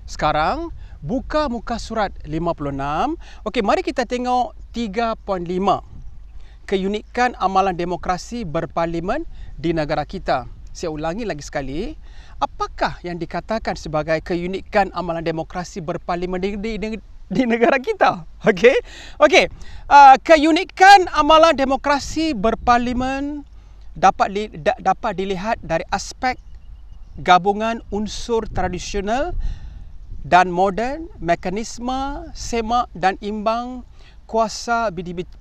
Sekarang, buka muka surat 56. Okey, mari kita tengok 3.5. Keunikan amalan demokrasi berparlimen di negara kita. Saya ulangi lagi sekali. Apakah yang dikatakan sebagai keunikan amalan demokrasi berparlimen di negara kita? Okey. Keunikan amalan demokrasi berparlimen dapat dilihat dari aspek gabungan unsur tradisional dan moden, mekanisme semak dan imbang, kuasa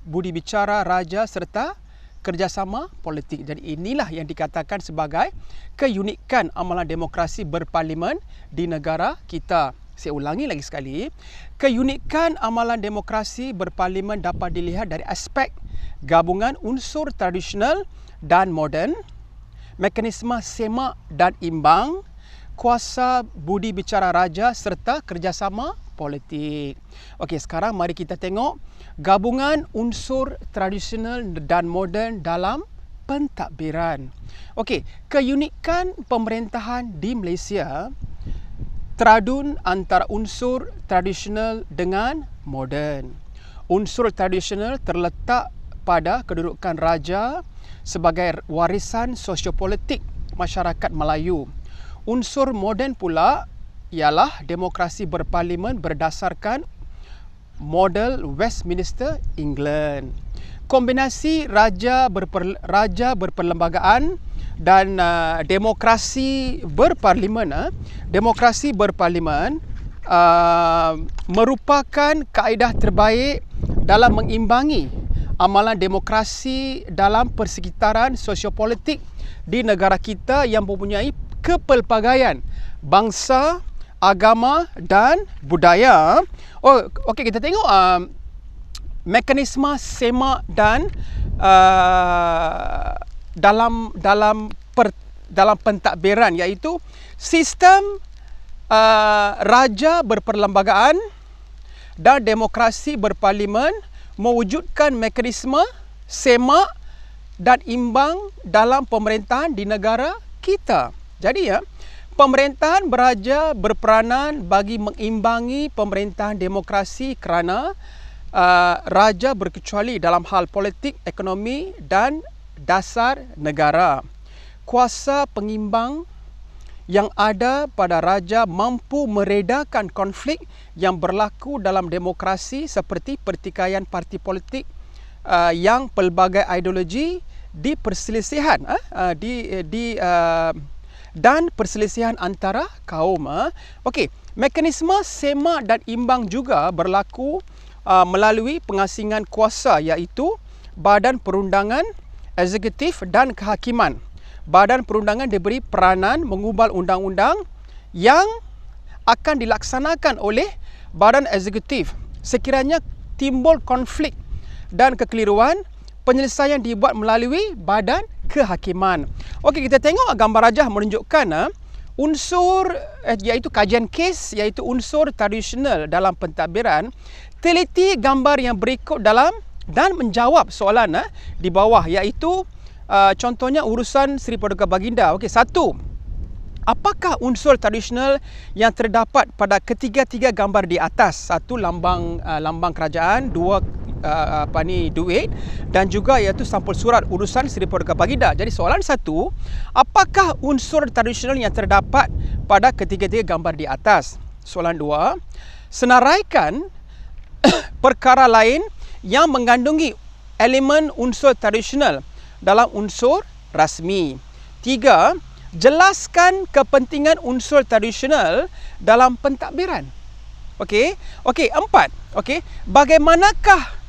budi bicara raja serta kerjasama politik. Jadi inilah yang dikatakan sebagai keunikan amalan demokrasi berparlimen di negara kita. Saya ulangi lagi sekali. Keunikan amalan demokrasi berparlimen dapat dilihat dari aspek gabungan unsur tradisional dan moden, mekanisme semak dan imbang, kuasa budi bicara raja serta kerjasama politik. Okey, sekarang mari kita tengok gabungan unsur tradisional dan moden dalam pentadbiran. Okey, keunikan pemerintahan di Malaysia teradun antara unsur tradisional dengan moden. Unsur tradisional terletak pada kedudukan raja sebagai warisan sosiopolitik masyarakat Melayu. Unsur moden pula ialah demokrasi berparlimen berdasarkan model Westminster, England. Kombinasi raja berperlembagaan dan demokrasi berparlimen merupakan kaedah terbaik dalam mengimbangi amalan demokrasi dalam persekitaran sosiopolitik di negara kita yang mempunyai kepelbagaian bangsa, agama dan budaya. Okey, kita tengok mekanisme semak dan dalam pentadbiran, iaitu sistem raja berperlembagaan dan demokrasi berparlimen mewujudkan mekanisme semak dan imbang dalam pemerintahan di negara kita. Jadi pemerintahan beraja berperanan bagi mengimbangi pemerintahan demokrasi kerana raja berkecuali dalam hal politik, ekonomi dan dasar negara. Kuasa pengimbang yang ada pada raja mampu meredakan konflik yang berlaku dalam demokrasi seperti pertikaian parti politik yang pelbagai ideologi di perselisihan dan perselisihan antara kaum. Okey, mekanisme semak dan imbang juga berlaku melalui pengasingan kuasa, iaitu Badan Perundangan, Eksekutif dan Kehakiman. Badan Perundangan diberi peranan mengubal undang-undang yang akan dilaksanakan oleh Badan Eksekutif. Sekiranya timbul konflik dan kekeliruan, penyelesaian dibuat melalui Badan Kehakiman. Okey, kita tengok gambar rajah menunjukkan unsur iaitu kajian kes, iaitu unsur tradisional dalam pentadbiran. Teliti gambar yang berikut dalam dan menjawab soalan di bawah, iaitu contohnya urusan Seri Paduka Baginda. Okey, 1. Apakah unsur tradisional yang terdapat pada ketiga-tiga gambar di atas? 1. Lambang kerajaan, 2. Duit, dan juga iaitu sampul surat urusan Seri Paduka Baginda. Jadi soalan 1, apakah unsur tradisional yang terdapat pada ketiga-tiga gambar di atas? Soalan 2, senaraikan perkara lain yang mengandungi elemen unsur tradisional dalam unsur rasmi. 3. Jelaskan kepentingan unsur tradisional dalam pentadbiran. Okey. 4. Okey, bagaimanakah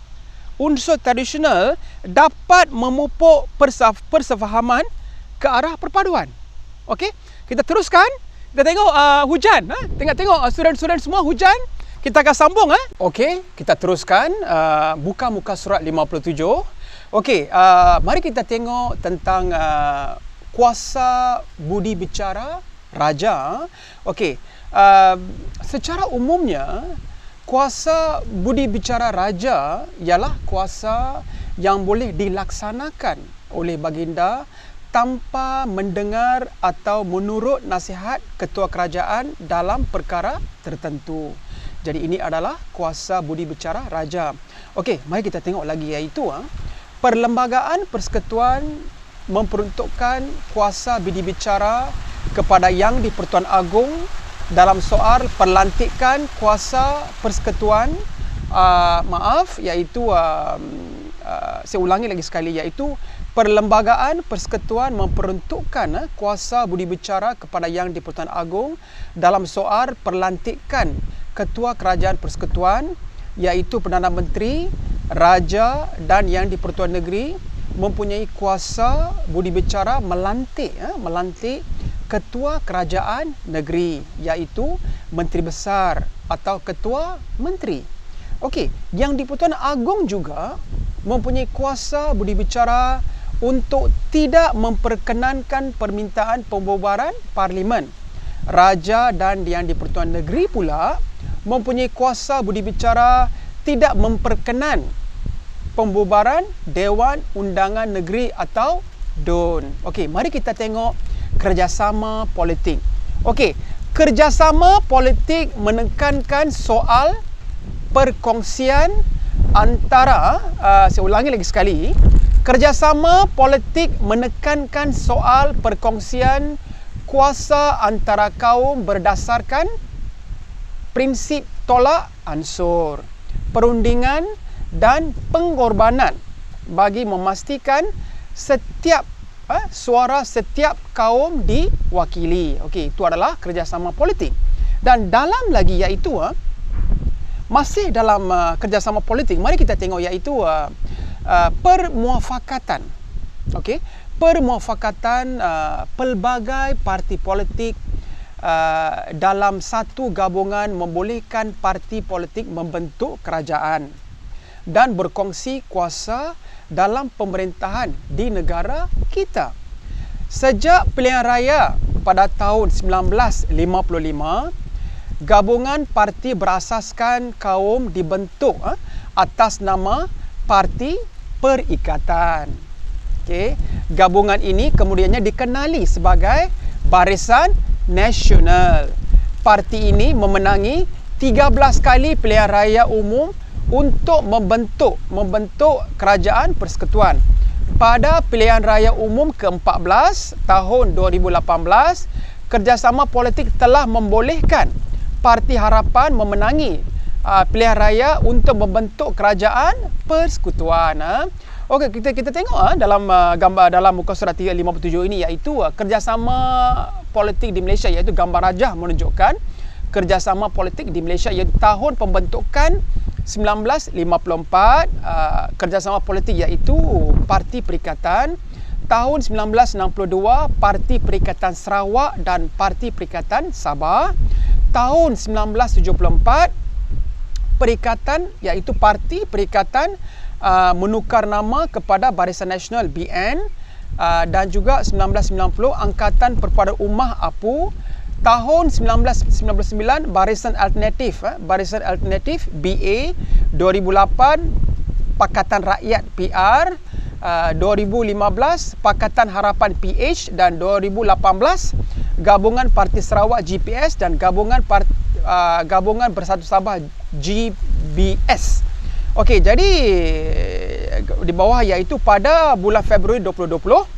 unsur tradisional dapat memupuk persefahaman ke arah perpaduan? Okey, kita teruskan. Kita tengok hujan. Tengok student-student semua hujan. Kita akan sambung. Okey, kita teruskan. Buka muka surat 57. Okey, mari kita tengok tentang kuasa budi bicara raja. Okey, secara umumnya kuasa budi bicara raja ialah kuasa yang boleh dilaksanakan oleh baginda tanpa mendengar atau menurut nasihat ketua kerajaan dalam perkara tertentu. Jadi ini adalah kuasa budi bicara raja. Okey, mari kita tengok lagi, iaitu Perlembagaan Persekutuan memperuntukkan kuasa budi bicara kepada Yang di-Pertuan Agong dalam soal perlantikan kuasa persekutuan, iaitu saya ulangi lagi sekali, iaitu Perlembagaan Persekutuan memperuntukkan kuasa budi bicara kepada Yang di-Pertuan Agong dalam soal perlantikan Ketua Kerajaan Persekutuan, iaitu Perdana Menteri, Raja dan Yang di-Pertuan Negeri mempunyai kuasa budi bicara melantik Ketua Kerajaan Negeri, iaitu Menteri Besar atau Ketua Menteri. Okey, Yang di-Pertuan Agong juga mempunyai kuasa budi bicara untuk tidak memperkenankan permintaan pembubaran Parlimen. Raja dan Yang di-Pertuan Negeri pula mempunyai kuasa budi bicara tidak memperkenan pembubaran Dewan Undangan Negeri atau DUN. Okey, mari kita tengok kerjasama politik. Okey, kerjasama politik menekankan soal perkongsian antara, saya ulangi lagi sekali, kerjasama politik menekankan soal perkongsian kuasa antara kaum berdasarkan prinsip tolak ansur, perundingan dan pengorbanan bagi memastikan setiap suara setiap kaum diwakili. Okey, itu adalah kerjasama politik. Dan dalam lagi, iaitu masih dalam kerjasama politik, mari kita tengok, iaitu permuafakatan. Okey, permuafakatan pelbagai parti politik dalam satu gabungan membolehkan parti politik membentuk kerajaan dan berkongsi kuasa dalam pemerintahan di negara kita. Sejak pilihan raya pada tahun 1955, gabungan parti berasaskan kaum dibentuk atas nama Parti Perikatan. Okey, gabungan ini kemudiannya dikenali sebagai Barisan Nasional. Parti ini memenangi 13 kali pilihan raya umum untuk membentuk kerajaan persekutuan. Pada pilihan raya umum ke-14 tahun 2018, kerjasama politik telah membolehkan Parti Harapan memenangi pilihan raya untuk membentuk kerajaan persekutuan. Okey, kita tengok dalam gambar dalam muka surat 357 ini, iaitu kerjasama politik di Malaysia, iaitu gambar rajah menunjukkan kerjasama politik di Malaysia, iaitu tahun pembentukan 1954, kerjasama politik iaitu Parti Perikatan. Tahun 1962, Parti Perikatan Sarawak dan Parti Perikatan Sabah. Tahun 1974, Perikatan iaitu Parti Perikatan menukar nama kepada Barisan Nasional BN, dan juga 1990 Angkatan Perpaduan Ummah APU. Tahun 1999 Barisan Alternatif BA. 2008 Pakatan Rakyat PR, 2015 Pakatan Harapan PH, dan 2018 Gabungan Parti Sarawak GPS dan Gabungan Bersatu Sabah GBS. Okey, jadi di bawah iaitu pada bulan Februari 2020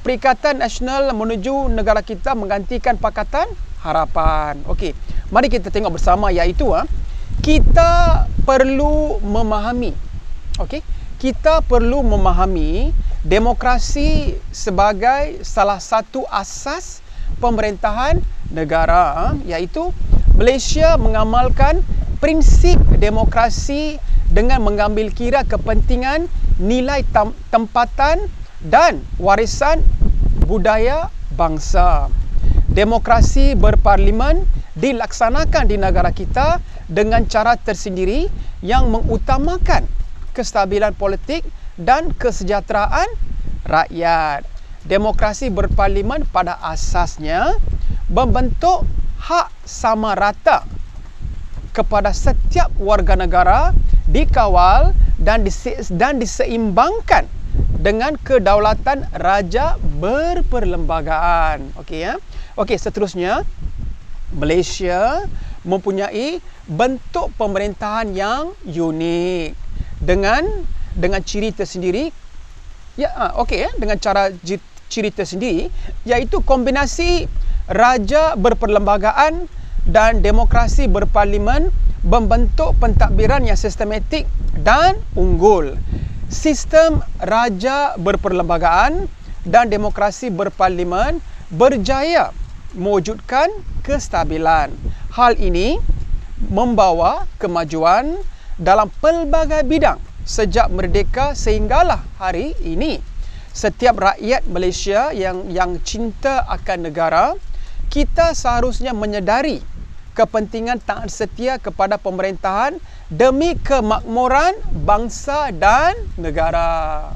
Perikatan Nasional menuju negara kita menggantikan Pakatan Harapan. Okey, mari kita tengok bersama, iaitu kita perlu memahami, okey, kita perlu memahami demokrasi sebagai salah satu asas pemerintahan negara, iaitu Malaysia mengamalkan prinsip demokrasi dengan mengambil kira kepentingan nilai tempatan dan warisan budaya bangsa. Demokrasi berparlimen dilaksanakan di negara kita dengan cara tersendiri yang mengutamakan kestabilan politik dan kesejahteraan rakyat. Demokrasi berparlimen pada asasnya membentuk hak sama rata kepada setiap warga negara, dikawal dan diseimbangkan dengan kedaulatan raja berperlembagaan. Okey ya. Okey, seterusnya Malaysia mempunyai bentuk pemerintahan yang unik dengan ciri tersendiri. Ya, okey ya, dengan cara ciri tersendiri, iaitu kombinasi raja berperlembagaan dan demokrasi berparlimen membentuk pentadbiran yang sistematik dan unggul. Sistem raja berperlembagaan dan demokrasi berparlimen berjaya mewujudkan kestabilan. Hal ini membawa kemajuan dalam pelbagai bidang sejak merdeka sehinggalah hari ini. Setiap rakyat Malaysia yang cinta akan negara, kita seharusnya menyedari kepentingan taat setia kepada pemerintahan demi kemakmuran bangsa dan negara.